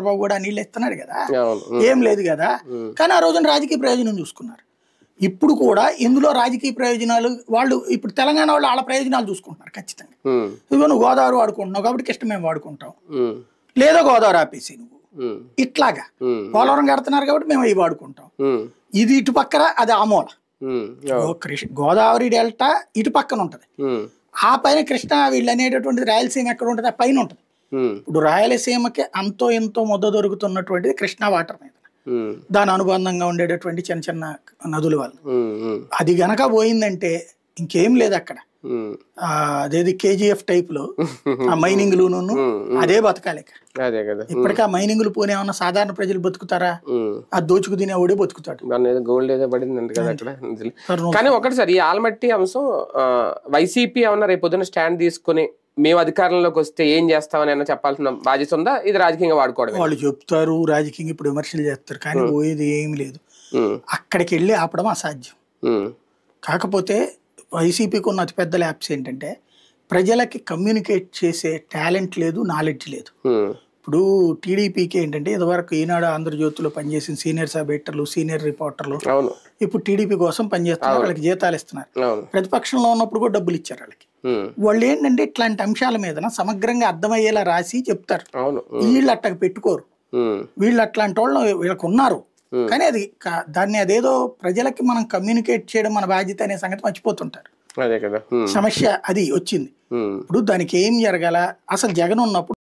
చంద్రబాబు కూడా నీళ్ళు ఇస్తున్నాడు కదా, అవును. ఏం లేదు కదా. కానీ ఆ రోజున రాజకీయ ప్రయోజనం చూసుకున్నారు. ఇప్పుడు కూడా ఇందులో రాజకీయ ప్రయోజనాలు వాళ్ళు ఇప్పుడు తెలంగాణ వాళ్ళు వాళ్ళ ప్రయోజనాలు చూసుకుంటున్నారు ఖచ్చితంగా. ఇదిగో నువ్వు గోదావరి వాడుకుంటున్నావు కాబట్టి కృష్ణ మేము వాడుకుంటాం, లేదా గోదావరి ఆపేసి నువ్వు ఇట్లాగా పోలవరం కడుతున్నారు కాబట్టి మేము అవి వాడుకుంటాం. ఇది ఇటు పక్కన, అది ఆమూల. గోదావరి డెల్టా ఇటు పక్కన ఉంటది, ఆ పైన కృష్ణ వీళ్ళు అనేటటువంటిది రాయలసీమ ఎక్కడ ఉంటుంది, ఆ పైన ఉంటుంది. ఇప్పుడు రాయలసీమకి అంతో ఎంతో మొద్ద దొరుకుతున్నటువంటిది కృష్ణా వాటర్ మీద, దాని అనుబంధంగా ఉండేటటువంటి చిన్న చిన్న నదుల వల్ల. అది గనక పోయిందంటే ఇంకేం లేదు అక్కడ. అదేది KGF టైప్ లో ఆ మైనింగ్లును అదే బతకాలి. ఇప్పటికీ ఆ మైనింగ్లు పోనేమన్నా సాధారణ ప్రజలు బతుకుతారా? అది దోచుకు తినేవాడే బతుకుతాడు. గోల్డ్ ఏదో పడిందండి కదా అక్కడ. కానీ ఒకటి సార్, ఈ ఆల్మట్టి అంశం వైసీపీ ఏమన్నా రేపు పొద్దున స్టాండ్ తీసుకుని మేము అధికారంలోకి వస్తే ఏం చేస్తామని ఏమన్నా చెప్పాల్సిన బాధ్యత ఉందా? ఇది రాజకీయంగా వాడుకోవడం వాళ్ళు చెప్తారు, రాజకీయంగా ఇప్పుడు విమర్శలు చేస్తారు, కానీ పోయేది ఏమి లేదు. అక్కడికి వెళ్ళి ఆపడం అసాధ్యం. కాకపోతే వైసీపీకి ఉన్న అతిపెద్ద ల్యాప్స్ ఏంటంటే ప్రజలకి కమ్యూనికేట్ చేసే టాలెంట్ లేదు, నాలెడ్జ్ లేదు. ఇప్పుడు టీడీపీకి ఏంటంటే ఇదివరకు ఈనాడు ఆంధ్రజ్యోతిలో పనిచేసిన సీనియర్ సబ్ ఎడిటర్లు, సీనియర్ రిపోర్టర్లు ఇప్పుడు టీడీపీ కోసం పనిచేస్తున్నారు, వాళ్ళకి జీతాలు ఇస్తున్నారు. ప్రతిపక్షంలో ఉన్నప్పుడు కూడా డబ్బులు ఇచ్చారు వాళ్ళకి. వాళ్ళు ఏంటంటే ఇట్లాంటి అంశాల మీద సమగ్రంగా అర్థమయ్యేలా రాసి చెప్తారు. వీళ్ళు అట్టగా పెట్టుకోరు, వీళ్ళు అట్లాంటి వాళ్ళు వీళ్ళకి ఉన్నారు. కానీ అది దాన్ని అదేదో ప్రజలకి మనం కమ్యూనికేట్ చేయడం మన బాధ్యత అనే సంగతి మర్చిపోతుంటారు. సమస్య అది వచ్చింది. ఇప్పుడు దానికి ఏం జరగాల, అసలు జగన్ ఉన్నప్పుడు